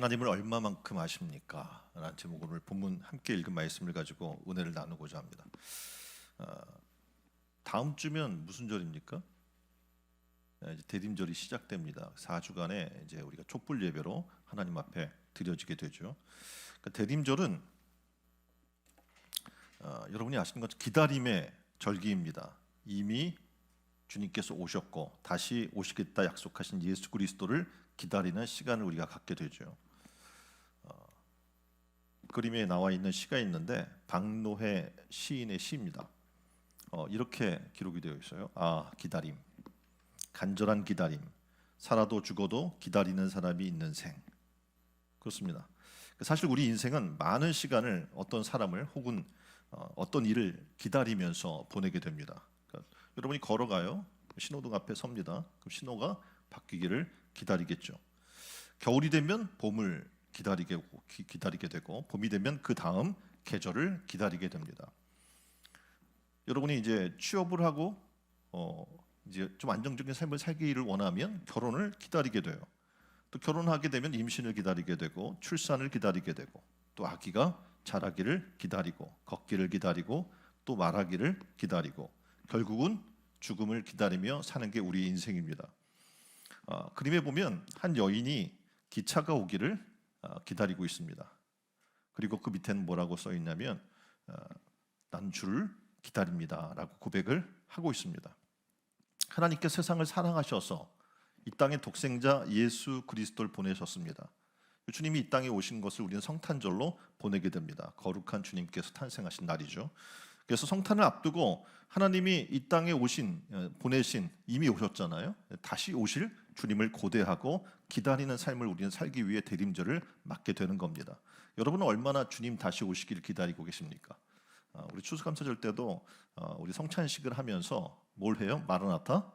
하나님을 얼마만큼 아십니까? 라는 제목으로 오늘 본문 함께 읽은 말씀을 가지고 은혜를 나누고자 합니다. 다음 주면 무슨 절입니까? 이제 대림절이 시작됩니다. 4주간의 이제 우리가 촛불 예배로 하나님 앞에 드려지게 되죠. 그러니까 대림절은 여러분이 아시는 것처럼 기다림의 절기입니다. 이미 주님께서 오셨고 다시 오시겠다 약속하신 예수 그리스도를 기다리는 시간을 우리가 갖게 되죠. 그림에 나와 있는 시가 있는데 박노해 시인의 시입니다. 이렇게 기록이 되어 있어요. 기다림, 간절한 기다림, 살아도 죽어도 기다리는 사람이 있는 생. 그렇습니다. 사실 우리 인생은 많은 시간을 어떤 사람을 혹은 어떤 일을 기다리면서 보내게 됩니다. 그러니까 여러분이 걸어가요. 신호등 앞에 섭니다. 그럼 신호가 바뀌기를 기다리겠죠. 겨울이 되면 봄을 기다리게 되고 봄이 되면 그 다음 계절을 기다리게 됩니다. 여러분이 이제 취업을 하고 이제 좀 안정적인 삶을 살기를 원하면 결혼을 기다리게 돼요. 또 결혼하게 되면 임신을 기다리게 되고 출산을 기다리게 되고 또 아기가 자라기를 기다리고 걷기를 기다리고 또 말하기를 기다리고 결국은 죽음을 기다리며 사는 게 우리 인생입니다. 그림에 보면 한 여인이 기차가 오기를 기다리고 있습니다. 그리고 그 밑에는 뭐라고 써 있냐면 난 주를 기다립니다 라고 고백을 하고 있습니다. 하나님께 세상을 사랑하셔서 이 땅에 독생자 예수 그리스도를 보내셨습니다. 주님이 이 땅에 오신 것을 우리는 성탄절로 보내게 됩니다. 거룩한 주님께서 탄생하신 날이죠. 그래서 성탄을 앞두고 하나님이 이 땅에 보내신 이미 오셨잖아요. 다시 오실 주님을 고대하고 기다리는 삶을 우리는 살기 위해 대림절을 맞게 되는 겁니다. 여러분은 얼마나 주님 다시 오시기를 기다리고 계십니까? 우리 추수감사절 때도 우리 성찬식을 하면서 뭘 해요? 마라나타,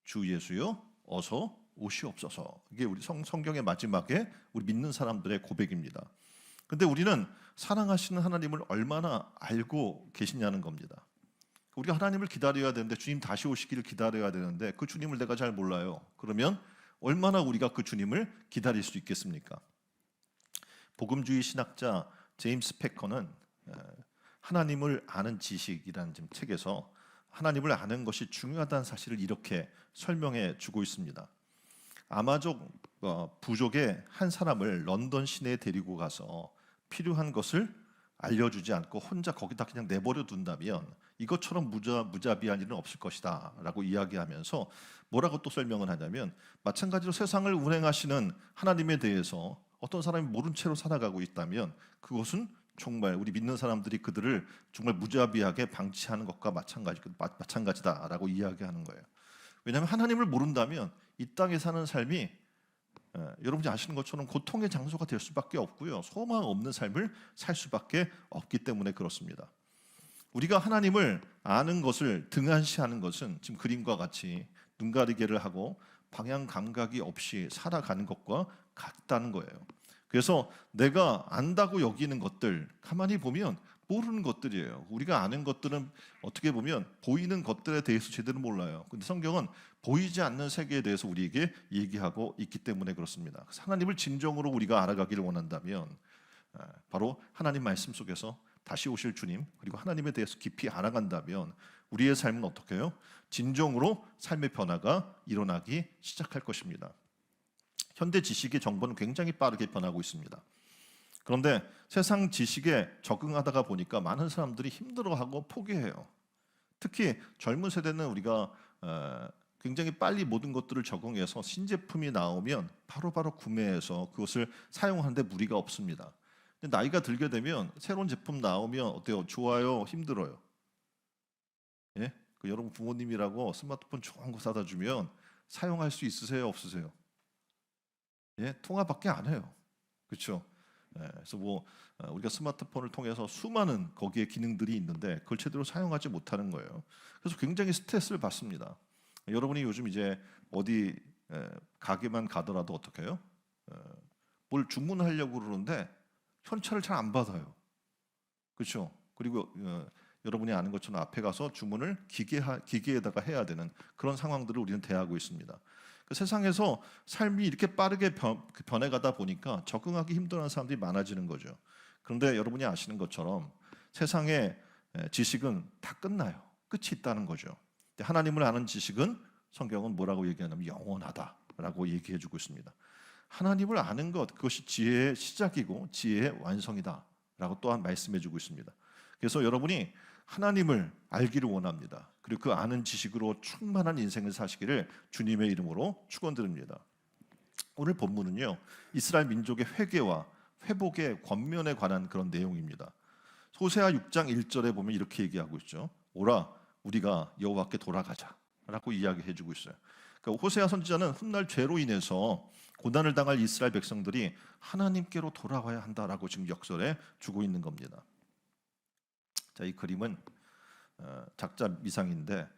주 예수여 어서 오시옵소서. 이게 우리 성경의 마지막에 우리 믿는 사람들의 고백입니다. 근데 우리는 사랑하시는 하나님을 얼마나 알고 계시냐는 겁니다. 우리가 하나님을 기다려야 되는데 주님 다시 오시기를 기다려야 되는데 그 주님을 내가 잘 몰라요. 그러면 얼마나 우리가 그 주님을 기다릴 수 있겠습니까? 복음주의 신학자 제임스 패커는 하나님을 아는 지식이라는 책에서 하나님을 아는 것이 중요하다는 사실을 이렇게 설명해 주고 있습니다. 아마족 부족의 한 사람을 런던 시내에 데리고 가서 필요한 것을 알려주지 않고 혼자 거기다 그냥 내버려 둔다면 이것처럼 무자비한 일은 없을 것이다 라고 이야기하면서 뭐라고 또 설명을 하냐면 마찬가지로 세상을 운행하시는 하나님에 대해서 어떤 사람이 모른 채로 살아가고 있다면 그것은 정말 우리 믿는 사람들이 그들을 정말 무자비하게 방치하는 것과 마찬가지다라고 이야기하는 거예요. 왜냐하면 하나님을 모른다면 이 땅에 사는 삶이 여러분이 아시는 것처럼 고통의 장소가 될 수밖에 없고요. 소망 없는 삶을 살 수밖에 없기 때문에 그렇습니다. 우리가 하나님을 아는 것을 등한시하는 것은 지금 그림과 같이 눈 가리개를 하고 방향 감각이 없이 살아가는 것과 같다는 거예요. 그래서 내가 안다고 여기는 것들 가만히 보면 모르는 것들이에요. 우리가 아는 것들은 어떻게 보면 보이는 것들에 대해서 제대로 몰라요. 근데 성경은 보이지 않는 세계에 대해서 우리에게 얘기하고 있기 때문에 그렇습니다. 하나님을 진정으로 우리가 알아가기를 원한다면 바로 하나님 말씀 속에서 다시 오실 주님 그리고 하나님에 대해서 깊이 알아간다면 우리의 삶은 어떻게 해요? 진정으로 삶의 변화가 일어나기 시작할 것입니다. 현대 지식의 정보는 굉장히 빠르게 변하고 있습니다. 그런데 세상 지식에 적응하다가 보니까 많은 사람들이 힘들어하고 포기해요. 특히 젊은 세대는 우리가 굉장히 빨리 모든 것들을 적응해서 신제품이 나오면 바로바로 구매해서 그것을 사용하는데 무리가 없습니다. 근데 나이가 들게 되면 새로운 제품 나오면 어때요? 좋아요? 힘들어요? 예? 여러분 부모님이라고 스마트폰 좋은 거 사다 주면 사용할 수 있으세요? 없으세요? 예? 통화밖에 안 해요. 그렇죠? 그래서 우리가 스마트폰을 통해서 수많은 거기에 기능들이 있는데 그걸 제대로 사용하지 못하는 거예요. 그래서 굉장히 스트레스를 받습니다. 여러분이 요즘 이제 어디 가게만 가더라도 어떻게 해요? 뭘 주문하려고 그러는데 현찰을 잘 안 받아요. 그렇죠? 그리고 여러분이 아는 것처럼 앞에 가서 주문을 기계에다가 해야 되는 그런 상황들을 우리는 대하고 있습니다. 그 세상에서 삶이 이렇게 빠르게 변해가다 보니까 적응하기 힘들어하는 사람들이 많아지는 거죠. 그런데 여러분이 아시는 것처럼 세상의 지식은 다 끝나요. 끝이 있다는 거죠. 하나님을 아는 지식은 성경은 뭐라고 얘기하냐면 영원하다라고 얘기해주고 있습니다. 하나님을 아는 것, 그것이 지혜의 시작이고 지혜의 완성이다라고 또한 말씀해주고 있습니다. 그래서 여러분이 하나님을 알기를 원합니다. 그리고 그 아는 지식으로 충만한 인생을 사시기를 주님의 이름으로 축원드립니다. 오늘 본문은요, 이스라엘 민족의 회개와 회복의 권면에 관한 그런 내용입니다. 호세아 6장 1절에 보면 이렇게 얘기하고 있죠. 오라 우리가 여호와께 돌아가자라고 이야기해주고 있어요. 그러니까 호세아 선지자는 훗날 죄로 인해서 고난을 당할 이스라엘 백성들이 하나님께로 돌아와야 한다라고 지금 역설해 주고 있는 겁니다. 자, 이 그림은 작자 미상인데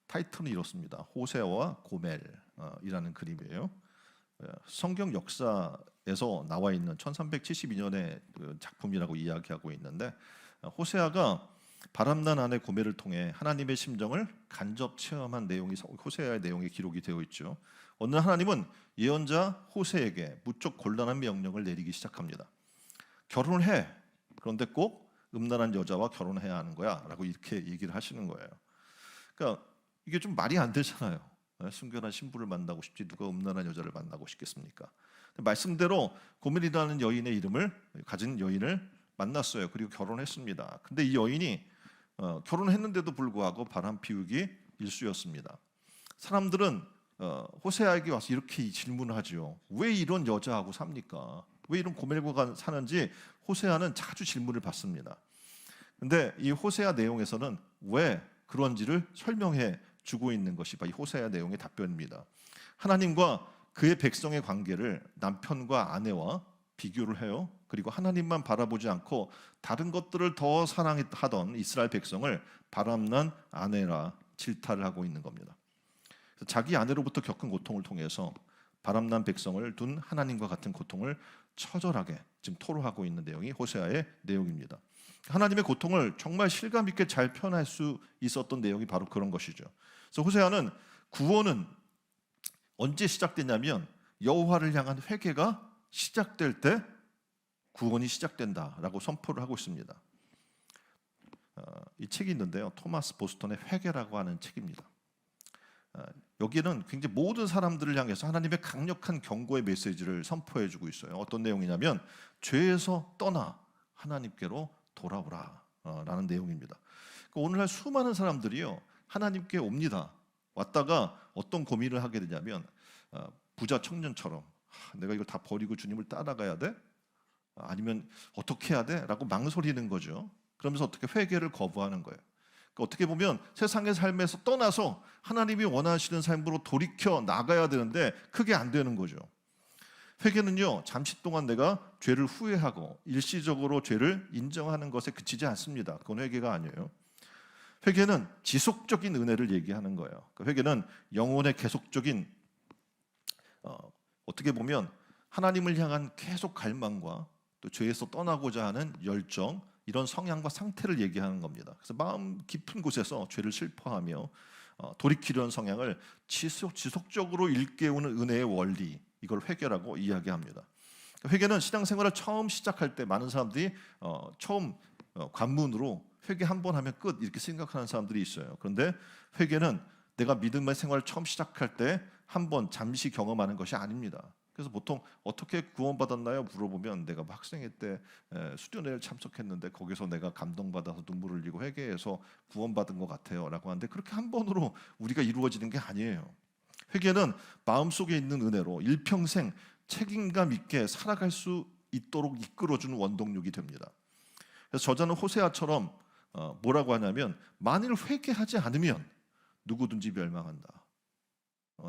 타이틀은 이렇습니다. 호세아와 고멜이라는 그림이에요. 성경 역사에서 나와 있는 1372년의 작품이라고 이야기하고 있는데 호세아가 바람난 아내 고멜을 통해 하나님의 심정을 간접 체험한 내용이 호세아의 내용에 기록이 되어 있죠. 어느 날 하나님은 예언자 호세에게 무척 곤란한 명령을 내리기 시작합니다. 결혼을 해. 그런데 꼭 음란한 여자와 결혼해야 하는 거야 라고 이렇게 얘기를 하시는 거예요. 그러니까 이게 좀 말이 안 되잖아요. 순결한 신부를 만나고 싶지 누가 음란한 여자를 만나고 싶겠습니까? 말씀대로 고멜이라는 여인의 이름을 가진 여인을 만났어요. 그리고 결혼했습니다. 근데 이 여인이 결혼했는데도 불구하고 바람 피우기 일쑤였습니다. 사람들은 호세아에게 와서 이렇게 질문을 하죠. 왜 이런 여자하고 삽니까? 왜 이런 고멜과 사는지 호세아는 자주 질문을 받습니다. 근데 이 호세아 내용에서는 왜 그런지를 설명해 주고 있는 것이 바로 이 호세아 내용의 답변입니다. 하나님과 그의 백성의 관계를 남편과 아내와 비교를 해요. 그리고 하나님만 바라보지 않고 다른 것들을 더 사랑하던 이스라엘 백성을 바람난 아내라 질타를 하고 있는 겁니다. 자기 아내로부터 겪은 고통을 통해서 바람난 백성을 둔 하나님과 같은 고통을 처절하게 지금 토로하고 있는 내용이 호세아의 내용입니다. 하나님의 고통을 정말 실감 있게 잘 표현할 수 있었던 내용이 바로 그런 것이죠. 그래서 호세아는 구원은 언제 시작되냐면 여호와를 향한 회개가 시작될 때 구원이 시작된다라고 선포를 하고 있습니다. 이 책이 있는데요, 토마스 보스턴의 회개라고 하는 책입니다. 여기는 굉장히 모든 사람들을 향해서 하나님의 강력한 경고의 메시지를 선포해주고 있어요. 어떤 내용이냐면 죄에서 떠나 하나님께로 돌아오라 라는 내용입니다. 오늘날 수많은 사람들이요 하나님께 옵니다. 왔다가 어떤 고민을 하게 되냐면 부자 청년처럼 내가 이걸 다 버리고 주님을 따라가야 돼? 아니면 어떻게 해야 돼? 라고 망설이는 거죠. 그러면서 어떻게 회개를 거부하는 거예요. 그러니까 어떻게 보면 세상의 삶에서 떠나서 하나님이 원하시는 삶으로 돌이켜 나가야 되는데 그게 안 되는 거죠. 회개는요 잠시 동안 내가 죄를 후회하고 일시적으로 죄를 인정하는 것에 그치지 않습니다. 그건 회개가 아니에요. 회개는 지속적인 은혜를 얘기하는 거예요. 회개는 영혼의 계속적인 어떻게 보면 하나님을 향한 계속 갈망과 또 죄에서 떠나고자 하는 열정, 이런 성향과 상태를 얘기하는 겁니다. 그래서 마음 깊은 곳에서 죄를 슬퍼하며 돌이키려는 성향을 지속적으로 일깨우는 은혜의 원리, 이걸 회개라고 이야기합니다. 회개는 신앙생활을 처음 시작할 때 많은 사람들이 처음 관문으로 회개 한 번 하면 끝 이렇게 생각하는 사람들이 있어요. 그런데 회개는 내가 믿음의 생활을 처음 시작할 때 한 번 잠시 경험하는 것이 아닙니다. 그래서 보통 어떻게 구원받았나요? 물어보면 내가 학생회 때 수련회를 참석했는데 거기서 내가 감동받아서 눈물을 흘리고 회개해서 구원받은 것 같아요 라고 하는데 그렇게 한 번으로 우리가 이루어지는 게 아니에요. 회개는 마음속에 있는 은혜로 일평생 책임감 있게 살아갈 수 있도록 이끌어주는 원동력이 됩니다. 그래서 저자는 호세아처럼 뭐라고 하냐면 만일 회개하지 않으면 누구든지 멸망한다.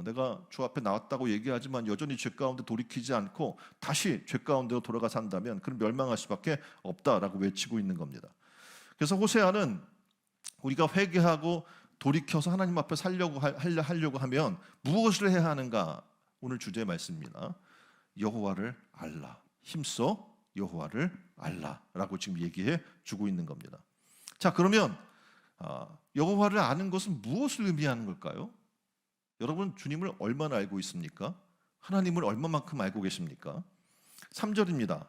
내가 주 앞에 나왔다고 얘기하지만 여전히 죄 가운데 돌이키지 않고 다시 죄 가운데로 돌아가 산다면 그럼 멸망할 수밖에 없다라고 외치고 있는 겁니다. 그래서 호세아는 우리가 회개하고 돌이켜서 하나님 앞에 하려고 하면 무엇을 해야 하는가? 오늘 주제의 말씀입니다. 여호와를 알라. 힘써 여호와를 알라라고 지금 얘기해 주고 있는 겁니다. 자, 그러면 여호와를 아는 것은 무엇을 의미하는 걸까요? 여러분 주님을 얼마나 알고 있습니까? 하나님을 얼마만큼 알고 계십니까? 3절입니다.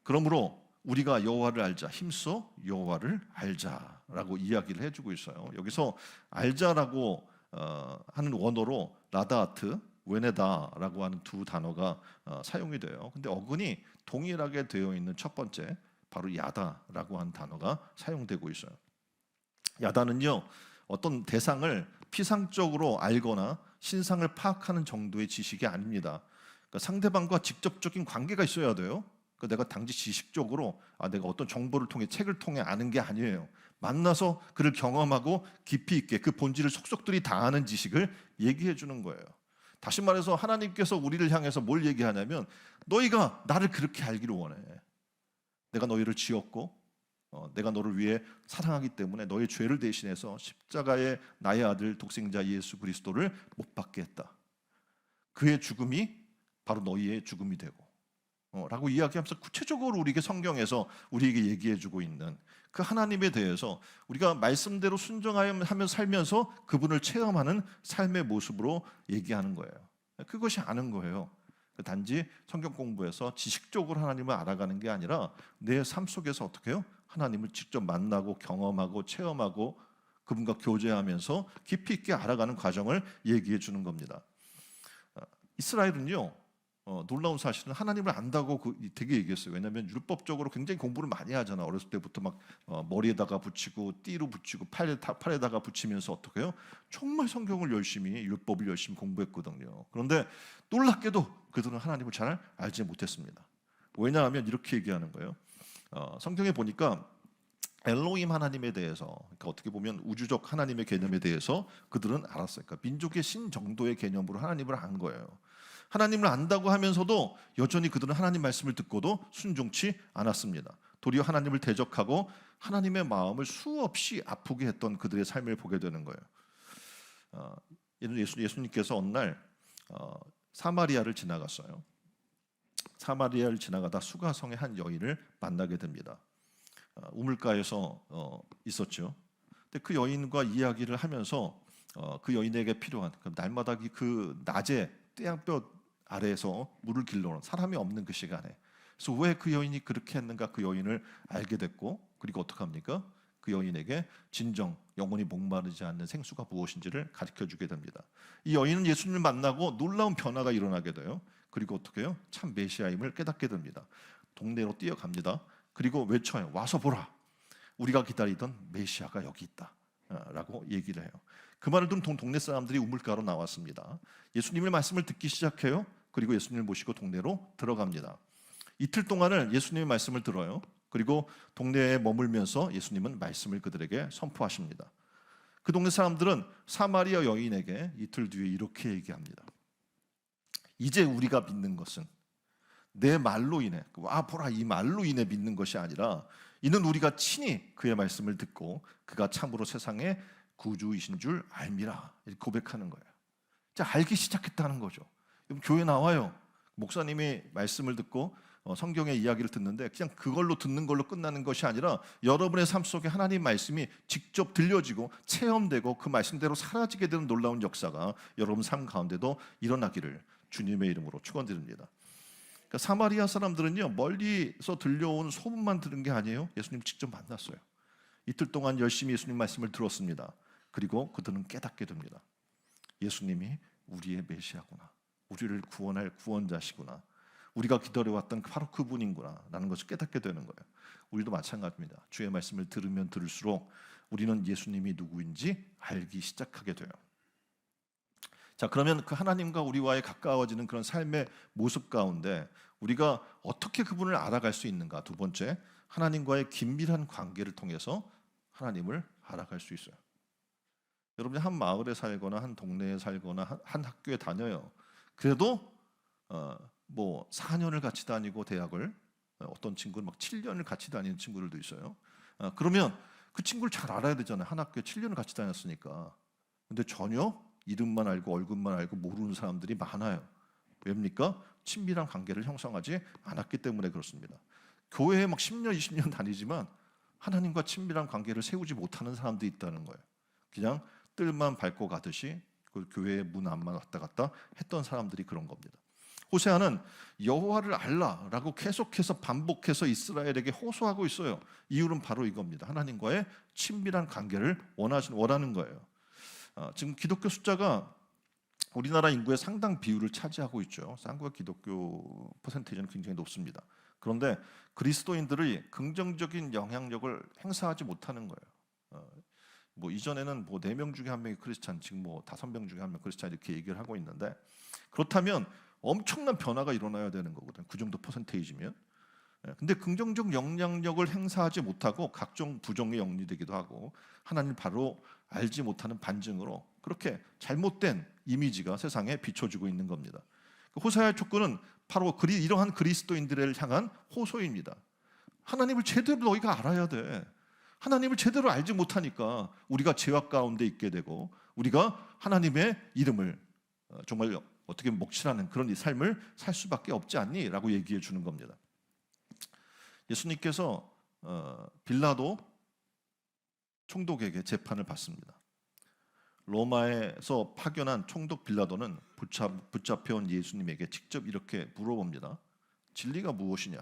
그러므로 우리가 여호와를 알자, 힘써 여호와를 알자라고 이야기를 해주고 있어요. 여기서 알자라고 하는 원어로 라다아트, 웨네다라고 하는 두 단어가 사용이 돼요. 근데 어근이 동일하게 되어 있는 첫 번째 바로 야다라고 하는 단어가 사용되고 있어요. 야다는요, 어떤 대상을 피상적으로 알거나 신상을 파악하는 정도의 지식이 아닙니다. 그러니까 상대방과 직접적인 관계가 있어야 돼요. 그러니까 내가 단지 지식적으로 내가 어떤 정보를 통해 책을 통해 아는 게 아니에요. 만나서 그를 경험하고 깊이 있게 그 본질을 속속들이 다 아는 지식을 얘기해 주는 거예요. 다시 말해서 하나님께서 우리를 향해서 뭘 얘기하냐면 너희가 나를 그렇게 알기를 원해. 내가 너희를 지었고 내가 너를 위해 사랑하기 때문에 너의 죄를 대신해서 십자가에 나의 아들 독생자 예수 그리스도를 못 박게 했다. 그의 죽음이 바로 너희의 죽음이 되고 라고 이야기하면서 구체적으로 우리에게 성경에서 우리에게 얘기해주고 있는 그 하나님에 대해서 우리가 말씀대로 순종하며 살면서 그분을 체험하는 삶의 모습으로 얘기하는 거예요. 그것이 아는 거예요. 단지 성경 공부에서 지식적으로 하나님을 알아가는 게 아니라 내 삶 속에서 어떻게 해요? 하나님을 직접 만나고 경험하고 체험하고 그분과 교제하면서 깊이 있게 알아가는 과정을 얘기해 주는 겁니다. 이스라엘은요, 놀라운 사실은 하나님을 안다고 되게 얘기했어요. 왜냐하면 율법적으로 굉장히 공부를 많이 하잖아. 어렸을 때부터 막 머리에다가 붙이고 띠로 붙이고 팔에다가 붙이면서 어떻게 해요? 정말 성경을 열심히 율법을 열심히 공부했거든요. 그런데 놀랍게도 그들은 하나님을 잘 알지 못했습니다. 왜냐하면 이렇게 얘기하는 거예요. 성경에 보니까 엘로힘 하나님에 대해서, 그러니까 어떻게 보면 우주적 하나님의 개념에 대해서 그들은 알았어요. 그러니까 민족의 신 정도의 개념으로 하나님을 안 거예요. 하나님을 안다고 하면서도 여전히 그들은 하나님 말씀을 듣고도 순종치 않았습니다. 도리어 하나님을 대적하고 하나님의 마음을 수없이 아프게 했던 그들의 삶을 보게 되는 거예요. 예수님께서 어느 날 사마리아를 지나갔어요. 사마리아를 지나가다 수가성의 한 여인을 만나게 됩니다. 우물가에서 있었죠. 근데 그 여인과 이야기를 하면서 그 여인에게 필요한 날마다 그 낮에 태양볕 아래에서 물을 길러오는 사람이 없는 그 시간에, 그래서 왜 그 여인이 그렇게 했는가 그 여인을 알게 됐고, 그리고 어떻게 합니까? 그 여인에게 진정 영원히 목마르지 않는 생수가 무엇인지를 가르쳐주게 됩니다. 이 여인은 예수님을 만나고 놀라운 변화가 일어나게 돼요. 그리고 어떻게 해요? 참 메시아임을 깨닫게 됩니다. 동네로 뛰어갑니다. 그리고 외쳐요. 와서 보라. 우리가 기다리던 메시아가 여기 있다 라고 얘기를 해요. 그 말을 듣는 동네 사람들이 우물가로 나왔습니다. 예수님의 말씀을 듣기 시작해요. 그리고 예수님을 모시고 동네로 들어갑니다. 이틀 동안을 예수님의 말씀을 들어요. 그리고 동네에 머물면서 예수님은 말씀을 그들에게 선포하십니다. 그 동네 사람들은 사마리아 여인에게 이틀 뒤에 이렇게 얘기합니다. 이제 우리가 믿는 것은 내 말로 인해, 와 보라 이 말로 인해 믿는 것이 아니라 이는 우리가 친히 그의 말씀을 듣고 그가 참으로 세상의 구주이신 줄 알미라 이렇게 고백하는 거예요. 자, 알기 시작했다는 거죠. 교회 나와요. 목사님이 말씀을 듣고 성경의 이야기를 듣는데 그냥 그걸로 듣는 걸로 끝나는 것이 아니라 여러분의 삶 속에 하나님 말씀이 직접 들려지고 체험되고 그 말씀대로 사라지게 되는 놀라운 역사가 여러분 삶 가운데도 일어나기를 주님의 이름으로 축원드립니다. 그러니까 사마리아 사람들은요, 멀리서 들려온 소문만 들은 게 아니에요. 예수님 직접 만났어요. 이틀 동안 열심히 예수님 말씀을 들었습니다. 그리고 그들은 깨닫게 됩니다. 예수님이 우리의 메시아구나, 우리를 구원할 구원자시구나, 우리가 기다려왔던 바로 그분인구나 라는 것을 깨닫게 되는 거예요. 우리도 마찬가지입니다. 주의 말씀을 들으면 들을수록 우리는 예수님이 누구인지 알기 시작하게 돼요. 자, 그러면 그 하나님과 우리와의 가까워지는 그런 삶의 모습 가운데 우리가 어떻게 그분을 알아갈 수 있는가? 두 번째, 하나님과의 긴밀한 관계를 통해서 하나님을 알아갈 수 있어요. 여러분이 한 마을에 살거나 한 동네에 살거나 한 학교에 다녀요. 그래도 뭐 4년을 같이 다니고 대학을, 어떤 친구는 막 7년을 같이 다니는 친구들도 있어요. 그러면 그 친구를 잘 알아야 되잖아요. 한 학교에 7년을 같이 다녔으니까. 근데 전혀 이름만 알고 얼굴만 알고 모르는 사람들이 많아요. 왜입니까? 친밀한 관계를 형성하지 않았기 때문에 그렇습니다. 교회에 막 10년, 20년 다니지만 하나님과 친밀한 관계를 세우지 못하는 사람도 있다는 거예요. 그냥 뜰만 밟고 가듯이 그 교회의 문 앞만 왔다 갔다 했던 사람들이 그런 겁니다. 호세아는 여호와를 알라라고 계속해서 반복해서 이스라엘에게 호소하고 있어요. 이유는 바로 이겁니다. 하나님과의 친밀한 관계를 원하는 거예요. 지금 기독교 숫자가 우리나라 인구의 상당 비율을 차지하고 있죠. 한국의 기독교 퍼센테이지는 굉장히 높습니다. 그런데 그리스도인들이 긍정적인 영향력을 행사하지 못하는 거예요. 뭐 이전에는 뭐 4명 중에 1명이 크리스찬, 지금 뭐 5명 중에 1명 크리스찬 이렇게 얘기를 하고 있는데, 그렇다면 엄청난 변화가 일어나야 되는 거거든요. 그 정도 퍼센테이지면. 근데 긍정적 영향력을 행사하지 못하고 각종 부정에 영리되기도 하고 하나님 바로 알지 못하는 반증으로 그렇게 잘못된 이미지가 세상에 비춰지고 있는 겁니다. 호세아의 촉구는 바로 이러한 그리스도인들을 향한 호소입니다. 하나님을 제대로 너희가 알아야 돼. 하나님을 제대로 알지 못하니까 우리가 죄악 가운데 있게 되고 우리가 하나님의 이름을 정말 어떻게 먹칠하는 그런 이 삶을 살 수밖에 없지 않니? 라고 얘기해 주는 겁니다. 예수님께서 빌라도 총독에게 재판을 받습니다. 로마에서 파견한 총독 빌라도는 붙잡혀온 예수님에게 직접 이렇게 물어봅니다. 진리가 무엇이냐?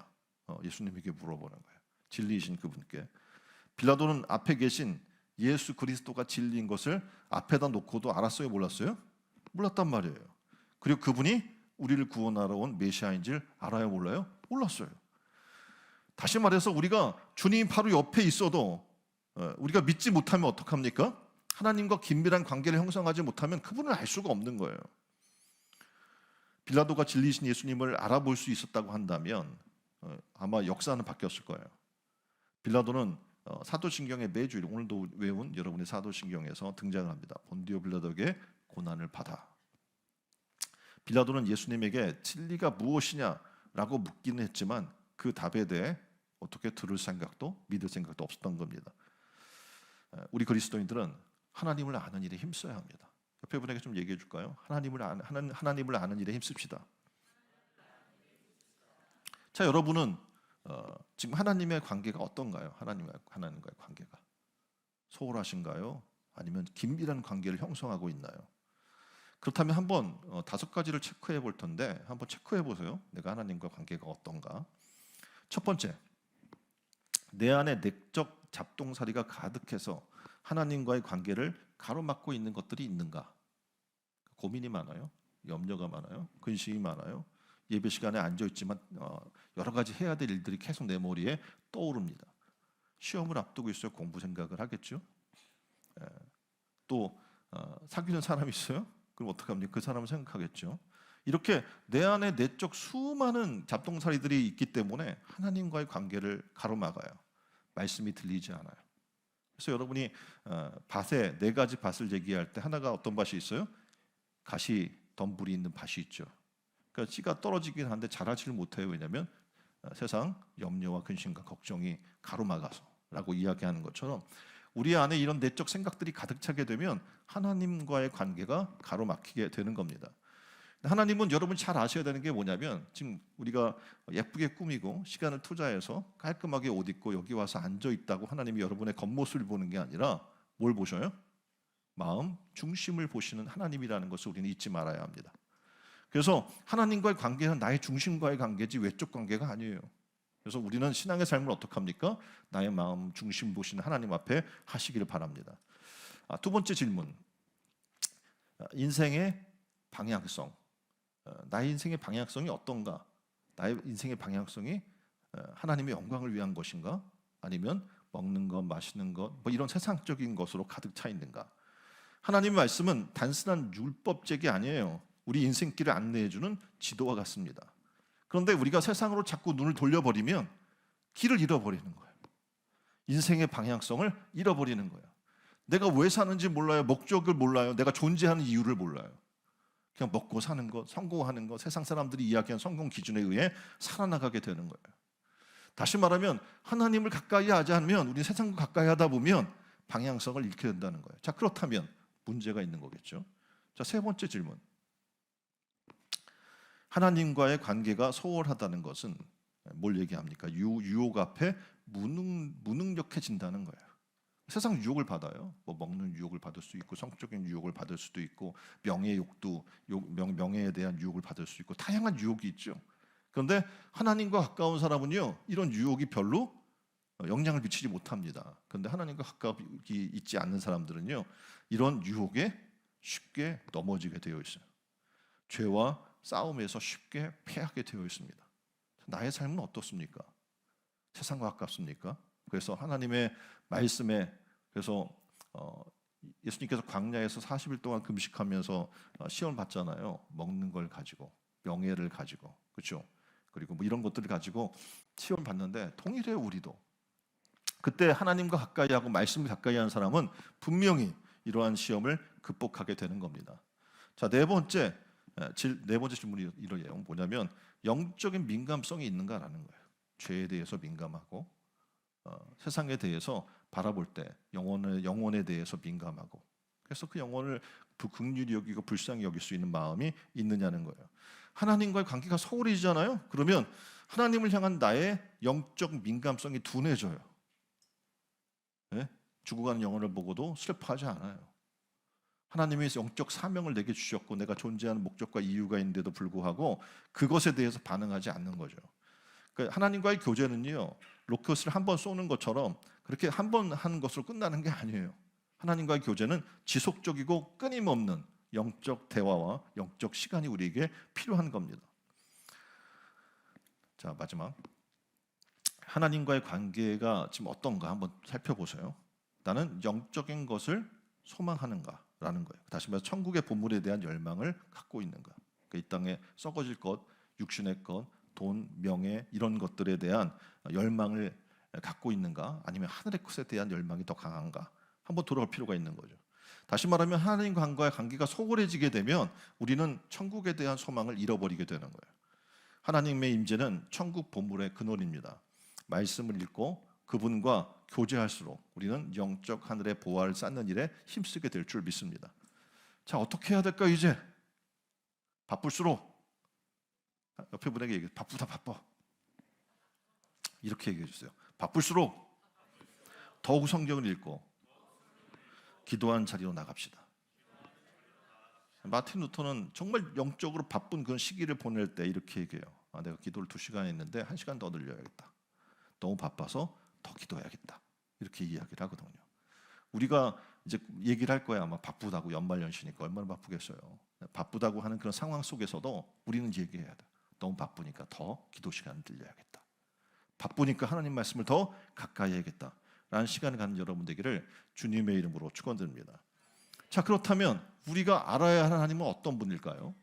예수님에게 물어보는 거예요. 진리이신 그분께. 빌라도는 앞에 계신 예수 그리스도가 진리인 것을 앞에다 놓고도 알았어요? 몰랐어요? 몰랐단 말이에요. 그리고 그분이 우리를 구원하러 온 메시아인 줄 알아요? 몰라요? 몰랐어요. 다시 말해서 우리가 주님 바로 옆에 있어도 우리가 믿지 못하면 어떡합니까? 하나님과 긴밀한 관계를 형성하지 못하면 그분을 알 수가 없는 거예요. 빌라도가 진리이신 예수님을 알아볼 수 있었다고 한다면 아마 역사는 바뀌었을 거예요. 빌라도는 사도신경의 매주일, 오늘도 외운 여러분의 사도신경에서 등장을 합니다. 본디오 빌라도에게 고난을 받아. 빌라도는 예수님에게 진리가 무엇이냐라고 묻기는 했지만 그 답에 대해 어떻게 들을 생각도 믿을 생각도 없었던 겁니다. 우리 그리스도인들은 하나님을 아는 일에 힘써야 합니다. 옆에 분에게 좀 얘기해 줄까요? 하나님을 아는 일에 힘씁시다. 자, 여러분은 지금 하나님의 관계가 어떤가요? 하나님과의 관계가 소홀하신가요? 아니면 긴밀한 관계를 형성하고 있나요? 그렇다면 한번 5가지를 체크해 볼 텐데 한번 체크해 보세요. 내가 하나님과 관계가 어떤가? 첫 번째, 내 안에 내적 잡동사리가 가득해서 하나님과의 관계를 가로막고 있는 것들이 있는가? 고민이 많아요. 염려가 많아요. 근심이 많아요. 예배 시간에 앉아있지만 여러 가지 해야 될 일들이 계속 내 머리에 떠오릅니다. 시험을 앞두고 있어요. 공부 생각을 하겠죠. 또 사귀는 사람이 있어요. 그럼 어떡합니까? 그 사람을 생각하겠죠. 이렇게 내 안에 내적 수많은 잡동사리들이 있기 때문에 하나님과의 관계를 가로막아요. 말씀이 들리지 않아요. 그래서 여러분이 밭에 4가지 밭을 얘기할 때 하나가 어떤 밭이 있어요? 가시 덤불이 있는 밭이 있죠. 그러니까 씨가 떨어지긴 하는데 자라지를 못해요. 왜냐하면 세상 염려와 근심과 걱정이 가로막아서라고 이야기하는 것처럼 우리 안에 이런 내적 생각들이 가득 차게 되면 하나님과의 관계가 가로막히게 되는 겁니다. 하나님은 여러분 잘 아셔야 되는 게 뭐냐면 지금 우리가 예쁘게 꾸미고 시간을 투자해서 깔끔하게 옷 입고 여기 와서 앉아 있다고 하나님이 여러분의 겉모습을 보는 게 아니라 뭘 보셔요? 마음 중심을 보시는 하나님이라는 것을 우리는 잊지 말아야 합니다. 그래서 하나님과의 관계는 나의 중심과의 관계지 외적 관계가 아니에요. 그래서 우리는 신앙의 삶을 어떻게 합니까? 나의 마음 중심 보시는 하나님 앞에 하시기를 바랍니다. 2번째 질문. 인생의 방향성. 나의 인생의 방향성이 어떤가? 나의 인생의 방향성이 하나님의 영광을 위한 것인가? 아니면 먹는 것, 마시는 것, 뭐 이런 세상적인 것으로 가득 차 있는가? 하나님의 말씀은 단순한 율법책이 아니에요. 우리 인생길을 안내해주는 지도와 같습니다. 그런데 우리가 세상으로 자꾸 눈을 돌려버리면 길을 잃어버리는 거예요. 인생의 방향성을 잃어버리는 거예요. 내가 왜 사는지 몰라요. 목적을 몰라요. 내가 존재하는 이유를 몰라요. 그냥 먹고 사는 것, 성공하는 것, 세상 사람들이 이야기한 성공 기준에 의해 살아나가게 되는 거예요. 다시 말하면 하나님을 가까이 하지 않으면 우리 세상과 가까이 하다 보면 방향성을 잃게 된다는 거예요. 자, 그렇다면 문제가 있는 거겠죠. 자, 3번째 질문. 하나님과의 관계가 소홀하다는 것은 뭘 얘기합니까? 유혹 앞에 무능력해진다는 거예요. 세상 유혹을 받아요. 뭐 먹는 유혹을 받을 수 있고 성적인 유혹을 받을 수도 있고 명예에 대한 유혹을 받을 수 있고 다양한 유혹이 있죠. 그런데 하나님과 가까운 사람은요 이런 유혹이 별로 영향을 미치지 못합니다. 그런데 하나님과 가까이 있지 않는 사람들은요 이런 유혹에 쉽게 넘어지게 되어 있어요. 죄와 싸움에서 쉽게 패하게 되어 있습니다. 나의 삶은 어떻습니까? 세상과 가깝습니까? 그래서 하나님의 말씀에 그래서 예수님께서 광야에서 40일 동안 금식하면서 시험을 받잖아요. 먹는 걸 가지고 명예를 가지고 그렇죠? 그리고 뭐 이런 것들을 가지고 시험을 받는데 동일해요. 우리도 그때 하나님과 가까이 하고 말씀을 가까이 하는 사람은 분명히 이러한 시험을 극복하게 되는 겁니다. 자, 네 번째 질문이 이러해요. 뭐냐면 영적인 민감성이 있는가라는 거예요. 죄에 대해서 민감하고 세상에 대해서 바라볼 때 영혼에 대해서 민감하고 그래서 그 영혼을 긍휼히 여기고 불쌍히 여길 수 있는 마음이 있느냐는 거예요. 하나님과의 관계가 소홀해지잖아요. 그러면 하나님을 향한 나의 영적 민감성이 둔해져요. 네? 죽어가는 영혼을 보고도 슬퍼하지 않아요. 하나님이 영적 사명을 내게 주셨고 내가 존재하는 목적과 이유가 있는데도 불구하고 그것에 대해서 반응하지 않는 거죠. 그러니까 하나님과의 교제는요 로켓을 한 번 쏘는 것처럼 그렇게 한 번 하는 것으로 끝나는 게 아니에요. 하나님과의 교제는 지속적이고 끊임없는 영적 대화와 영적 시간이 우리에게 필요한 겁니다. 자, 마지막 하나님과의 관계가 지금 어떤가 한번 살펴보세요. 나는 영적인 것을 소망하는가라는 거예요. 다시 말해서 천국의 보물에 대한 열망을 갖고 있는가. 그러니까 이 땅에 썩어질 것, 육신의 것, 돈, 명예 이런 것들에 대한 열망을 갖고 있는가 아니면 하늘의 것에 대한 열망이 더 강한가 한번 돌아볼 필요가 있는 거죠. 다시 말하면 하나님과의 관계가 소홀해지게 되면 우리는 천국에 대한 소망을 잃어버리게 되는 거예요. 하나님의 임재는 천국 보물의 근원입니다. 말씀을 읽고 그분과 교제할수록 우리는 영적 하늘의 보화를 쌓는 일에 힘쓰게 될 줄 믿습니다. 자, 어떻게 해야 될까 이제? 바쁠수록 옆에 분에게 얘기해. 바쁘다 바빠. 이렇게 얘기해 주세요. 바쁠수록 더욱 성경을 읽고 기도하는 자리로 나갑시다. 마틴 루터는 정말 영적으로 바쁜 그런 시기를 보낼 때 이렇게 얘기해요. 내가 기도를 2시간 했는데 1시간 더 늘려야겠다. 너무 바빠서 더 기도해야겠다. 이렇게 이야기를 하거든요. 우리가 이제 얘기를 할 거야. 아마 바쁘다고 연말연시니까 얼마나 바쁘겠어요. 바쁘다고 하는 그런 상황 속에서도 우리는 얘기해야 돼. 너무 바쁘니까 더 기도 시간을 늘려야겠다. 바쁘니까 하나님 말씀을 더 가까이 해야겠다. 라는 시간을 갖는 여러분 되기를 주님의 이름으로 축원드립니다. 자, 그렇다면 우리가 알아야 하는 하나님은 어떤 분일까요?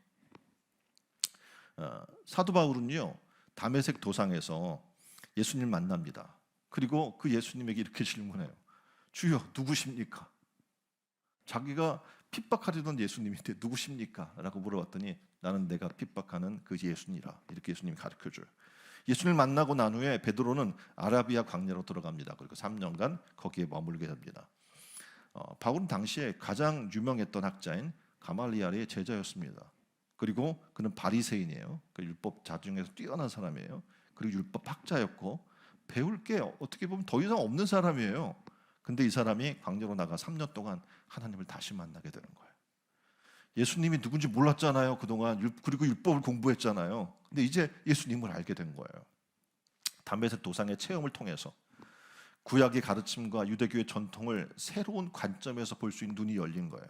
사도 바울은요 다메섹 도상에서 예수님 만납니다. 그리고 그 예수님에게 이렇게 질문해요. 주여 누구십니까? 자기가 핍박하려던 예수님인데 누구십니까? 라고 물어봤더니 나는 내가 핍박하는 그 예수니라. 이렇게 예수님이 가르쳐줘요. 예수님을 만나고 난 후에 베드로는 아라비아 광야로 들어갑니다. 그리고 3년간 거기에 머물게 됩니다. 바울은 당시에 가장 유명했던 학자인 가말리엘의 제자였습니다. 그리고 그는 바리새인이에요. 그 율법자 중에서 뛰어난 사람이에요. 그리고 율법 학자였고 배울 게 어떻게 보면 더 이상 없는 사람이에요. 근데 이 사람이 광야로 나가 3년 동안 하나님을 다시 만나게 되는 거예요. 예수님이 누군지 몰랐잖아요. 그동안 그리고 율법을 공부했잖아요. 근데 이제 예수님을 알게 된 거예요. 다메섹 도상의 체험을 통해서 구약의 가르침과 유대교의 전통을 새로운 관점에서 볼 수 있는 눈이 열린 거예요.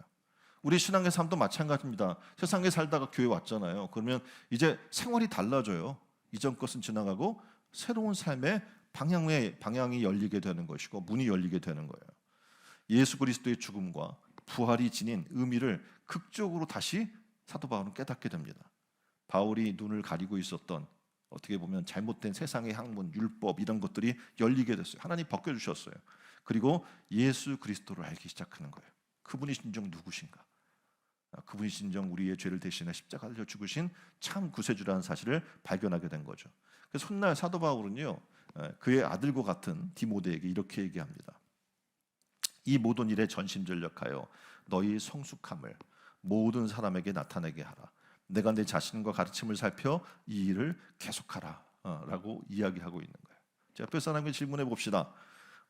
우리 신앙의 삶도 마찬가지입니다. 세상에 살다가 교회 왔잖아요. 그러면 이제 생활이 달라져요. 이전 것은 지나가고 새로운 삶의 방향이 열리게 되는 것이고 문이 열리게 되는 거예요. 예수 그리스도의 죽음과 부활이 지닌 의미를 극적으로 다시 사도 바울은 깨닫게 됩니다. 바울이 눈을 가리고 있었던 어떻게 보면 잘못된 세상의 학문, 율법 이런 것들이 열리게 됐어요. 하나님 벗겨주셨어요. 그리고 예수 그리스도를 알기 시작하는 거예요. 그분이 진정 누구신가? 그분이 진정 우리의 죄를 대신해 십자가를 죽으신 참 구세주라는 사실을 발견하게 된 거죠. 그래서 훗날 사도 바울은요 그의 아들과 같은 디모데에게 이렇게 얘기합니다. 이 모든 일에 전심전력하여 너희 성숙함을 모든 사람에게 나타내게 하라. 내가 내 자신과 가르침을 살펴 이 일을 계속하라 라고 이야기하고 있는 거예요. 자, 옆에 사람에게 질문해 봅시다.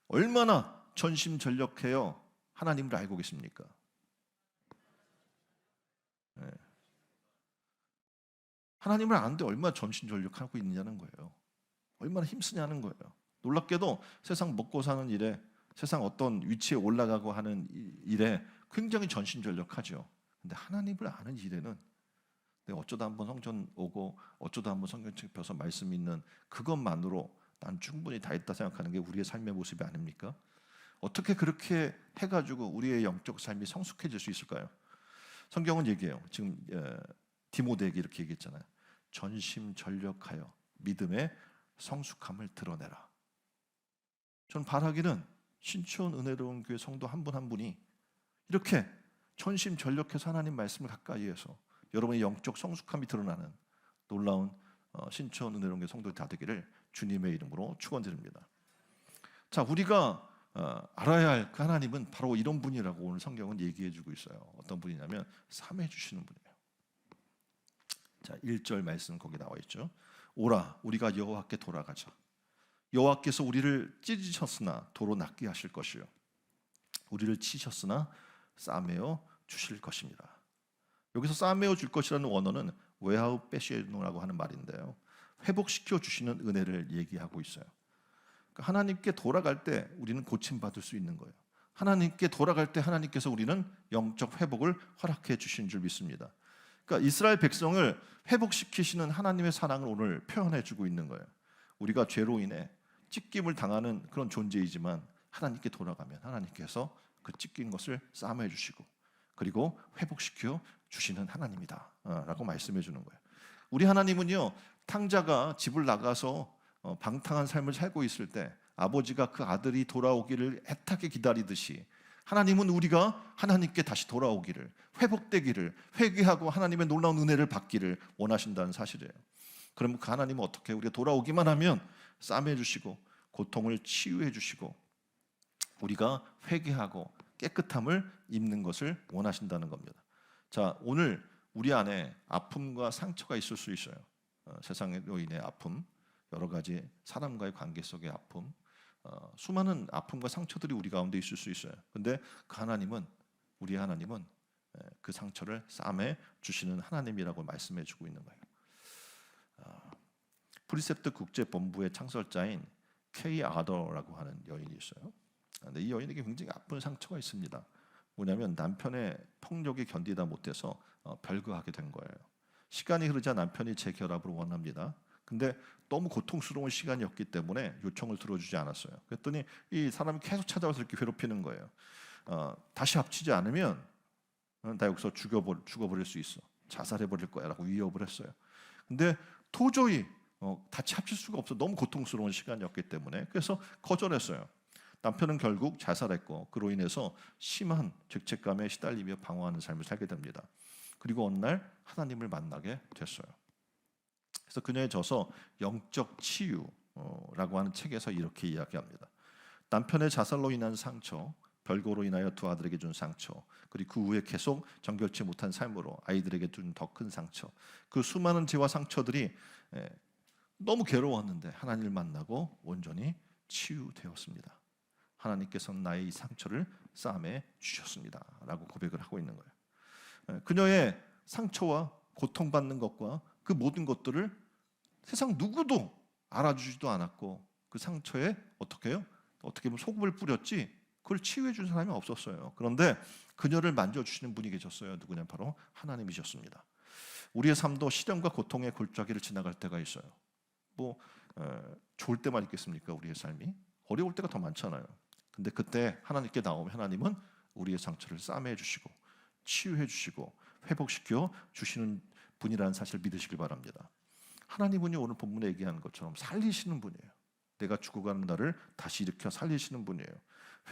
얼마나 전심전력해요 하나님을 알고 계십니까? 네. 하나님을 아는데 얼마나 전심전력하고 있느냐는 거예요. 얼마나 힘쓰냐는 거예요. 놀랍게도 세상 먹고 사는 일에, 세상 어떤 위치에 올라가고 하는 일에 굉장히 전심전력하죠. 근데 하나님을 아는 일에는 내가 어쩌다 한번 성전 오고 어쩌다 한번 성경책 펴서 말씀 있는 그것만으로 난 충분히 다 했다 생각하는 게 우리의 삶의 모습이 아닙니까? 어떻게 그렇게 해가지고 우리의 영적 삶이 성숙해질 수 있을까요? 성경은 얘기해요. 지금 디모데에게 이렇게 얘기했잖아요. 전심전력하여 믿음의 성숙함을 드러내라. 전 바라기는 신촌 은혜로운 교회 성도 한 분 한 분이 이렇게 전심전력해서 하나님 말씀을 가까이 해서 여러분의 영적 성숙함이 드러나는 놀라운 신촌 은혜로운 교회 성도들 다 되기를 주님의 이름으로 축원드립니다. 자, 우리가 알아야 할 그 하나님은 바로 이런 분이라고 오늘 성경은 얘기해주고 있어요. 어떤 분이냐면 삼해 주시는 분이에요. 자, 1절 말씀 거기 나와 있죠. 오라 우리가 여호와께 돌아가자. 여호와께서 우리를 찢으셨으나 도로 낫게 하실 것이요 우리를 치셨으나 싸매어 주실 것입니다. 여기서 싸매어 줄 것이라는 원어는 웨하우 빼시노라고 하는 말인데요. 회복시켜 주시는 은혜를 얘기하고 있어요. 그러니까 하나님께 돌아갈 때 우리는 고침받을 수 있는 거예요. 하나님께 돌아갈 때 하나님께서 우리는 영적 회복을 허락해 주신 줄 믿습니다. 그러니까 이스라엘 백성을 회복시키시는 하나님의 사랑을 오늘 표현해 주고 있는 거예요. 우리가 죄로 인해 찢김을 당하는 그런 존재이지만 하나님께 돌아가면 하나님께서 그 찢긴 것을 싸매어 주시고 그리고 회복시켜 주시는 하나님이다 라고 말씀해 주는 거예요. 우리 하나님은요, 탕자가 집을 나가서 방탕한 삶을 살고 있을 때 아버지가 그 아들이 돌아오기를 애타게 기다리듯이 하나님은 우리가 하나님께 다시 돌아오기를, 회복되기를, 회개하고 하나님의 놀라운 은혜를 받기를 원하신다는 사실이에요. 그러면 그 하나님은 어떻게 우리가 돌아오기만 하면 싸매어 주시고 고통을 치유해 주시고 우리가 회개하고 깨끗함을 입는 것을 원하신다는 겁니다. 자, 오늘 우리 안에 아픔과 상처가 있을 수 있어요. 세상으로 인해 아픔, 여러 가지 사람과의 관계 속의 아픔, 수많은 아픔과 상처들이 우리 가운데 있을 수 있어요. 근데 그 하나님은, 우리 하나님은 그 상처를 싸매 주시는 하나님이라고 말씀해 주고 있는 거예요. 프리셉트 국제본부의 창설자인 케이 아더라고 하는 여인이 있어요. 근데 이 여인에게 굉장히 아픈 상처가 있습니다. 뭐냐면 남편의 폭력에 견디다 못해서 별거하게 된 거예요. 시간이 흐르자 남편이 재결합을 원합니다. 근데 너무 고통스러운 시간이었기 때문에 요청을 들어주지 않았어요. 그랬더니 이 사람이 계속 찾아와서 이렇게 괴롭히는 거예요. 다시 합치지 않으면 나 여기서 죽어버릴 수 있어. 자살해버릴 거야 라고 위협을 했어요. 근데 도저히 같이 합칠 수가 없어. 너무 고통스러운 시간이었기 때문에. 그래서 거절했어요. 남편은 결국 자살했고 그로 인해서 심한 죄책감에 시달리며 방황하는 삶을 살게 됩니다. 그리고 어느 날 하나님을 만나게 됐어요. 그래서 그녀의 저서 영적 치유라고 하는 책에서 이렇게 이야기합니다. 남편의 자살로 인한 상처, 별거로 인하여 두 아들에게 준 상처, 그리고 그 후에 계속 정결치 못한 삶으로 아이들에게 준 더 큰 상처, 그 수많은 죄와 상처들이 너무 괴로웠는데 하나님을 만나고 온전히 치유되었습니다. 하나님께서는 나의 이 상처를 싸매 주셨습니다 라고 고백을 하고 있는 거예요. 그녀의 상처와 고통받는 것과 그 모든 것들을 세상 누구도 알아주지도 않았고 그 상처에 어떻게 해요? 어떻게 보면 소금을 뿌렸지 그걸 치유해 준 사람이 없었어요. 그런데 그녀를 만져주시는 분이 계셨어요. 누구냐? 바로 하나님이셨습니다. 우리의 삶도 시련과 고통의 골짜기를 지나갈 때가 있어요. 좋을 때만 있겠습니까? 우리의 삶이 어려울 때가 더 많잖아요. 근데 그때 하나님께 나오면 하나님은 우리의 상처를 싸매해 주시고 치유해 주시고 회복시켜 주시는 분이라는 사실을 믿으시길 바랍니다. 하나님은요, 오늘 본문에 얘기하는 것처럼 살리시는 분이에요. 내가 죽어가는 나를 다시 일으켜 살리시는 분이에요.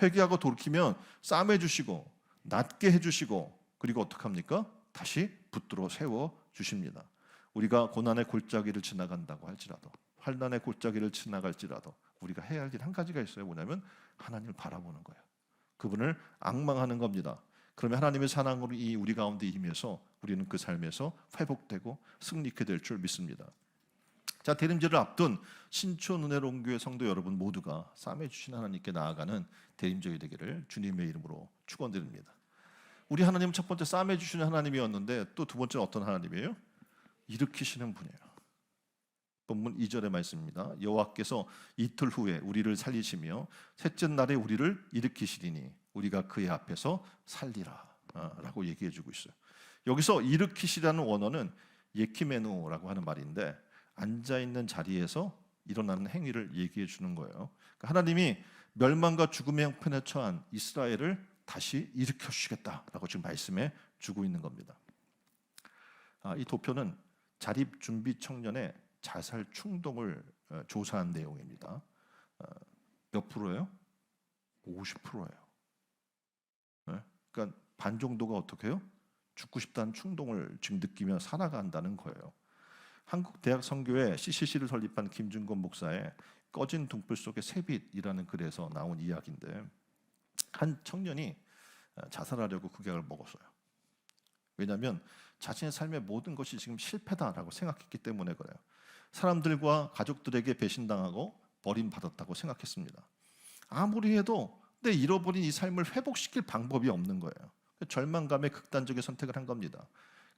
회개하고 돌이키면 싸매 주시고 낫게 해주시고 그리고 어떡합니까? 다시 붙들어 세워 주십니다. 우리가 고난의 골짜기를 지나간다고 할지라도 환난의 골짜기를 지나갈지라도 우리가 해야 할 일 한 가지가 있어요. 뭐냐면 하나님을 바라보는 거예요. 그분을 앙망하는 겁니다. 그러면 하나님의 사랑으로 우리 가운데 임해서 우리는 그 삶에서 회복되고 승리케 될 줄 믿습니다. 자, 대림절을 앞둔 신촌 은혜로운교회 성도 여러분 모두가 쌈해 주신 하나님께 나아가는 대림절이 되기를 주님의 이름으로 축원드립니다. 우리 하나님은 첫 번째 쌈해 주시는 하나님이었는데 또 두 번째는 어떤 하나님이에요? 일으키시는 분이에요. 본문 2절의 말씀입니다. 여호와께서 이틀 후에 우리를 살리시며 셋째 날에 우리를 일으키시리니 우리가 그의 앞에서 살리라 라고 얘기해 주고 있어요. 여기서 일으키시라는 원어는 예키메누라고 하는 말인데 앉아있는 자리에서 일어나는 행위를 얘기해 주는 거예요. 그러니까 하나님이 멸망과 죽음의 형편에 처한 이스라엘을 다시 일으켜 주시겠다라고 지금 말씀해 주고 있는 겁니다. 이 도표는 자립 준비 청년의 자살 충동을 조사한 내용입니다. 몇 프로예요? 50%예요. 그러니까 반 정도가 어떻게 해요? 죽고 싶다는 충동을 지금 느끼며 살아간다는 거예요. 한국대학 선교회 CCC를 설립한 김준건 목사의 꺼진 등불 속의 새빛이라는 글에서 나온 이야기인데 한 청년이 자살하려고 극약을 먹었어요. 왜냐하면 자신의 삶의 모든 것이 지금 실패다라고 생각했기 때문에 그래요. 사람들과 가족들에게 배신당하고 버림받았다고 생각했습니다. 아무리 해도 내 잃어버린 이 삶을 회복시킬 방법이 없는 거예요. 절망감에 극단적인 선택을 한 겁니다.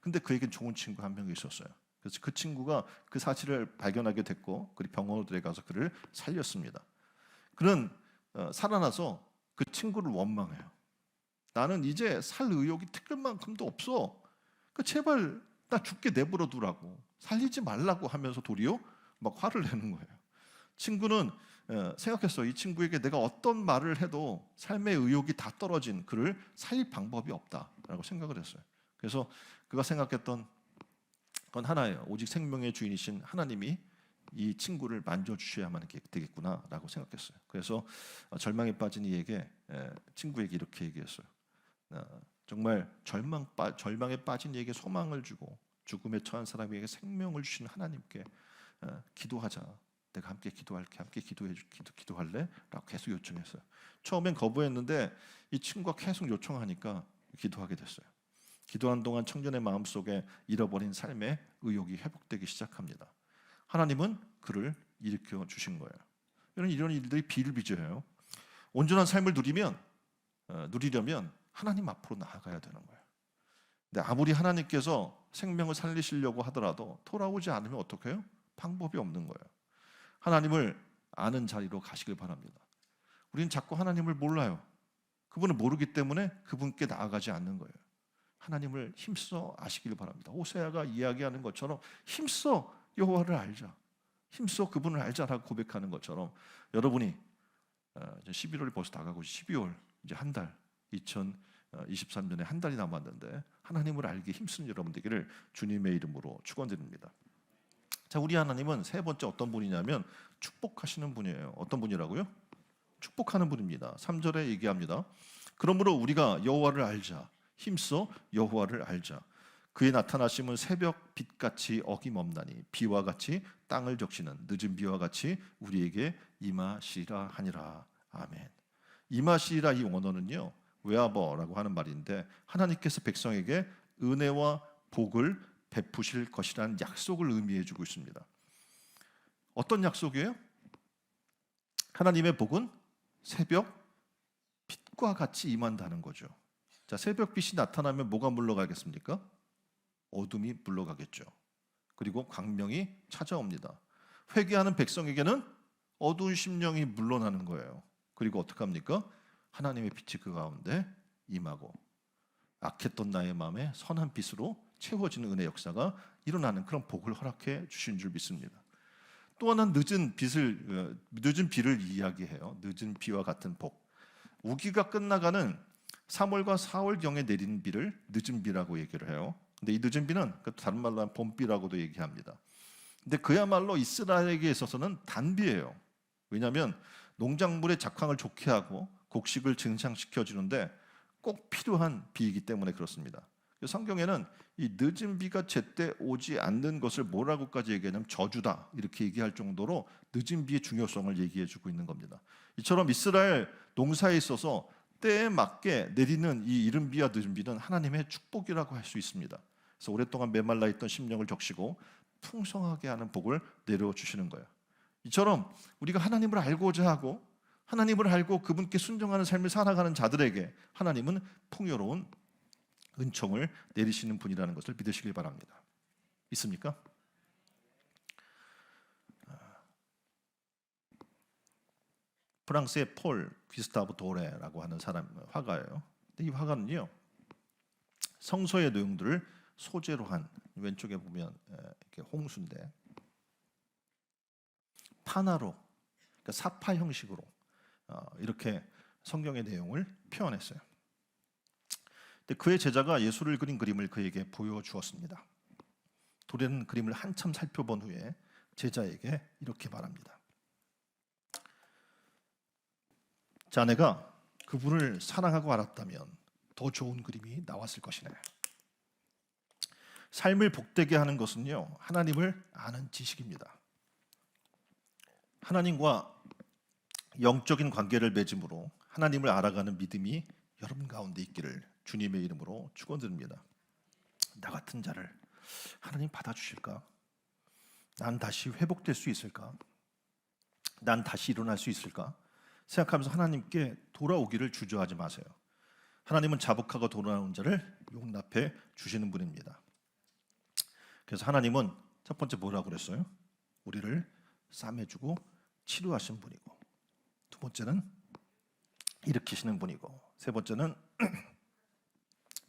근데 그에겐 좋은 친구 한 명이 있었어요. 그래서 그 친구가 그 사실을 발견하게 됐고 그리고 병원으로 데려가서 그를 살렸습니다. 그는 살아나서 그 친구를 원망해요. 나는 이제 살 의욕이 티끌만큼도 없어. 제발 나 죽게 내버려 두라고, 살리지 말라고 하면서 도리어 막 화를 내는 거예요. 친구는 생각했어요. 이 친구에게 내가 어떤 말을 해도 삶의 의욕이 다 떨어진 그를 살릴 방법이 없다라고 생각을 했어요. 그래서 그가 생각했던 건 하나예요. 오직 생명의 주인이신 하나님이 이 친구를 만져주셔야만 되겠구나라고 생각했어요. 그래서 절망에 빠진 이에게 친구에게 이렇게 얘기했어요. 정말 절망에 빠진 이에게 소망을 주고 죽음에 처한 사람에게 생명을 주신 하나님께 기도하자. 내가 함께 기도할게. 함께 기도할래? 라고 계속 요청했어요. 처음엔 거부했는데 이 친구가 계속 요청하니까 기도하게 됐어요. 기도한 동안 청년의 마음속에 잃어버린 삶의 의욕이 회복되기 시작합니다. 하나님은 그를 일으켜 주신 거예요. 이런 일들이 비일비재해요. 온전한 삶을 누리려면 하나님 앞으로 나아가야 되는 거예요. 근데 아무리 하나님께서 생명을 살리시려고 하더라도 돌아오지 않으면 어떻게 해요? 방법이 없는 거예요. 하나님을 아는 자리로 가시길 바랍니다. 우리는 자꾸 하나님을 몰라요. 그분을 모르기 때문에 그분께 나아가지 않는 거예요. 하나님을 힘써 아시길 바랍니다. 호세아가 이야기하는 것처럼 힘써 여호와를 알자. 힘써 그분을 알자라고 고백하는 것처럼 여러분이 이제 11월이 벌써 다가고 12월 이제 한 달 2023년에 한 달이 남았는데 하나님을 알기 힘쓰는 여러분 되기를 주님의 이름으로 축원드립니다. 자, 우리 하나님은 세 번째 어떤 분이냐면 축복하시는 분이에요. 어떤 분이라고요? 축복하는 분입니다. 3절에 얘기합니다. 그러므로 우리가 여호와를 알자. 힘써 여호와를 알자. 그의 나타나심은 새벽 빛같이 어김없나니 비와 같이 땅을 적시는 늦은 비와 같이 우리에게 임하시라 하니라. 아멘. 임하시라 이 원어는요, 웨아버라고 하는 말인데 하나님께서 백성에게 은혜와 복을 베푸실 것이라는 약속을 의미해 주고 있습니다. 어떤 약속이에요? 하나님의 복은 새벽 빛과 같이 임한다는 거죠. 자, 새벽 빛이 나타나면 뭐가 물러가겠습니까? 어둠이 물러가겠죠. 그리고 광명이 찾아옵니다. 회개하는 백성에게는 어두운 심령이 물러나는 거예요. 그리고 어떡합니까? 하나님의 빛이 그 가운데 임하고 악했던 나의 마음에 선한 빛으로 채워지는 은혜 역사가 일어나는 그런 복을 허락해 주신 줄 믿습니다. 또 하나 늦은 비를 이야기해요. 늦은 비와 같은 복. 우기가 끝나가는 3월과 4월경에 내리는 비를 늦은 비라고 얘기를 해요. 근데 이 늦은 비는 다른 말로 하면 봄비라고도 얘기합니다. 근데 그야말로 이스라엘에게 있어서는 단비예요. 왜냐하면 농작물의 작황을 좋게 하고 곡식을 증상시켜 주는데 꼭 필요한 비이기 때문에 그렇습니다. 성경에는 이 늦은 비가 제때 오지 않는 것을 뭐라고까지 얘기하냐면 저주다 이렇게 얘기할 정도로 늦은 비의 중요성을 얘기해 주고 있는 겁니다. 이처럼 이스라엘 농사에 있어서 때에 맞게 내리는 이 이른 비와 늦은 비는 하나님의 축복이라고 할 수 있습니다. 그래서 오랫동안 메말라 있던 심령을 적시고 풍성하게 하는 복을 내려주시는 거예요. 이처럼 우리가 하나님을 알고자 하고 하나님을 알고 그분께 순종하는 삶을 살아가는 자들에게 하나님은 풍요로운 은총을 내리시는 분이라는 것을 믿으시길 바랍니다. 있습니까? 프랑스의 폴 귀스타브 도레라고 하는 사람 화가예요. 이 화가는요 성서의 내용들을 소재로 한, 왼쪽에 보면 이렇게 홍수인데 파나로, 그러니까 사파 형식으로 이렇게 성경의 내용을 표현했어요. 근데 그의 제자가 예수를 그린 그림을 그에게 보여주었습니다. 도레는 그림을 한참 살펴본 후에 제자에게 이렇게 말합니다. 자네가 그분을 사랑하고 알았다면 더 좋은 그림이 나왔을 것이네. 삶을 복되게 하는 것은요, 하나님을 아는 지식입니다. 하나님과 영적인 관계를 맺음으로 하나님을 알아가는 믿음이 여러분 가운데 있기를 주님의 이름으로 축원드립니다. 나 같은 자를 하나님 받아주실까? 난 다시 회복될 수 있을까? 난 다시 일어날 수 있을까? 생각하면서 하나님께 돌아오기를 주저하지 마세요. 하나님은 자복하고 돌아오는 자를 용납해 주시는 분입니다. 그래서 하나님은 첫 번째 뭐라고 그랬어요? 우리를 싸매주고 치료하신 분이고, 두 번째는 일으키시는 분이고, 세 번째는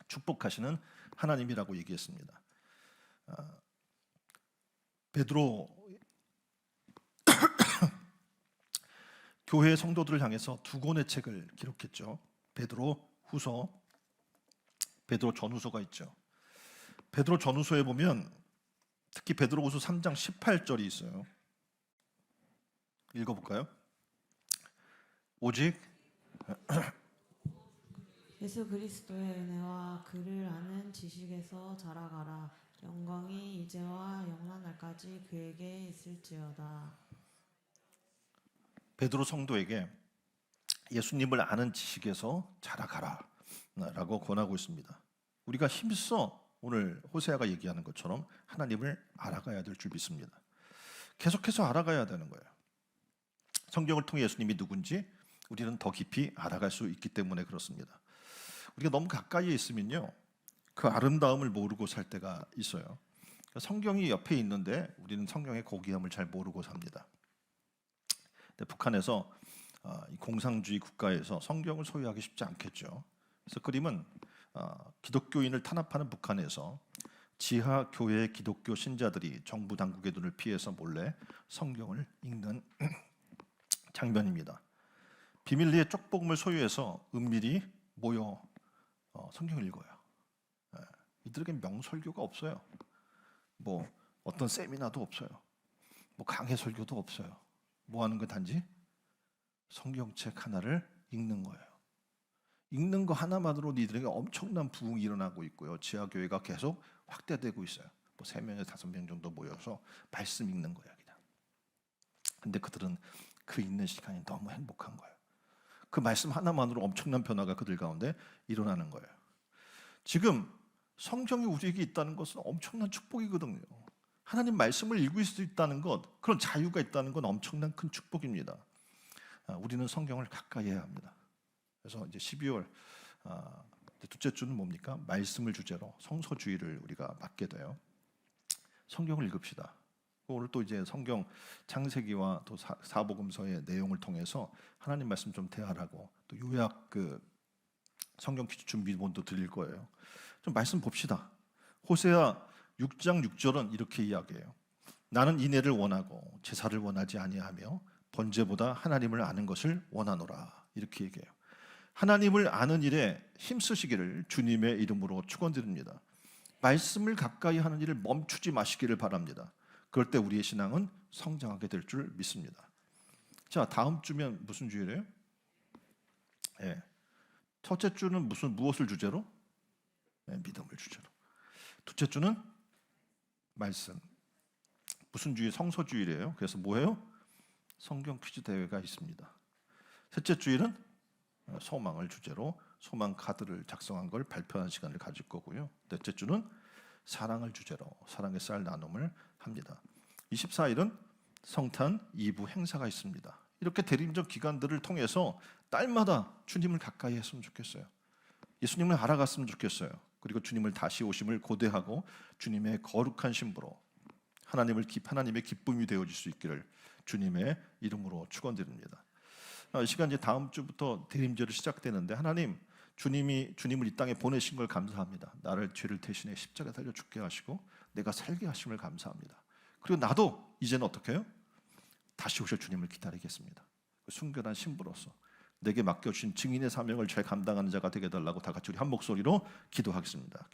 축복하시는 하나님이라고 얘기했습니다. 베드로 교회 성도들을 향해서 두 권의 책을 기록했죠. 베드로 후서, 베드로 전후서가 있죠. 베드로 전후서에 보면 특히 베드로후서 3장 18절이 있어요. 읽어볼까요? 오직 예수 그리스도의 은혜와 그를 아는 지식에서 자라가라. 영광이 이제와 영원날까지 그에게 있을지어다. 베드로 성도에게 예수님을 아는 지식에서 자라가라 라고 권하고 있습니다. 우리가 힘써 오늘 호세아가 얘기하는 것처럼 하나님을 알아가야 될 줄 믿습니다. 계속해서 알아가야 되는 거예요. 성경을 통해 예수님이 누군지 우리는 더 깊이 알아갈 수 있기 때문에 그렇습니다. 우리가 너무 가까이에 있으면요, 그 아름다움을 모르고 살 때가 있어요. 성경이 옆에 있는데 우리는 성경의 고귀함을 잘 모르고 삽니다. 근데 북한에서 이 공산주의 국가에서 성경을 소유하기 쉽지 않겠죠. 그래서 그림은 기독교인을 탄압하는 북한에서 지하 교회 기독교 신자들이 정부 당국의 눈을 피해서 몰래 성경을 읽는 장면입니다. 비밀리에 쪽복음을 소유해서 은밀히 모여 성경을 읽어요. 이들에게 명설교가 없어요. 뭐 어떤 세미나도 없어요. 뭐 강해 설교도 없어요. 뭐 하는 거 단지 성경책 하나를 읽는 거예요. 읽는 거 하나만으로 니들에게 엄청난 부흥이 일어나고 있고요. 지하교회가 계속 확대되고 있어요. 뭐 3명에서 5명 정도 모여서 말씀 읽는 거예요, 그냥. 근데 그들은 그 읽는 시간이 너무 행복한 거예요. 그 말씀 하나만으로 엄청난 변화가 그들 가운데 일어나는 거예요. 지금 성경이 우리에게 있다는 것은 엄청난 축복이거든요. 하나님 말씀을 읽을 수 있다는 것, 그런 자유가 있다는 건 엄청난 큰 축복입니다. 우리는 성경을 가까이 해야 합니다. 그래서 이제 12월 둘째 주는 뭡니까? 말씀을 주제로 성서주의를 우리가 맡게 돼요. 성경을 읽읍시다. 오늘 또 이제 성경 창세기와 또 사복음서의 내용을 통해서 하나님 말씀 좀 대하라고 또 요약 그 성경 퀴즈 준비본도 드릴 거예요. 좀 말씀 봅시다. 호세아 6장 6절은 이렇게 이야기해요. 나는 인애를 원하고 제사를 원하지 아니하며 번제보다 하나님을 아는 것을 원하노라. 이렇게 얘기해요. 하나님을 아는 일에 힘쓰시기를 주님의 이름으로 축원드립니다. 말씀을 가까이 하는 일을 멈추지 마시기를 바랍니다. 그럴 때 우리의 신앙은 성장하게 될 줄 믿습니다. 자, 다음 주면 무슨 주일이에요? 예. 첫째 주는 무엇을 주제로? 예, 믿음을 주제로. 둘째 주는 말씀. 무슨 주일? 성서주일이에요. 그래서 뭐예요? 성경 퀴즈 대회가 있습니다. 셋째 주일은 소망을 주제로 소망 카드를 작성한 걸 발표하는 시간을 가질 거고요. 넷째 주는 사랑을 주제로 사랑의 쌀 나눔을 합니다. 24일은 성탄 2부 행사가 있습니다. 이렇게 대림절 기간들을 통해서 딸마다 주님을 가까이 했으면 좋겠어요. 예수님을 알아갔으면 좋겠어요. 그리고 주님을 다시 오심을 고대하고 주님의 거룩한 신부로 하나님의 기쁨이 되어질 수 있기를 주님의 이름으로 축원드립니다. 이 시간 이제 다음 주부터 대림절이 시작되는데 하나님 주님을 이 땅에 보내신 걸 감사합니다. 나를 죄를 대신해 십자가에 달려 죽게 하시고 내가 살게 하심을 감사합니다. 그리고 나도 이제는 어떻게 해요? 다시 오실 주님을 기다리겠습니다. 순결한 신부로서 내게 맡겨주신 증인의 사명을 잘 감당하는 자가 되게 해달라고 다 같이 우리 한 목소리로 기도하겠습니다.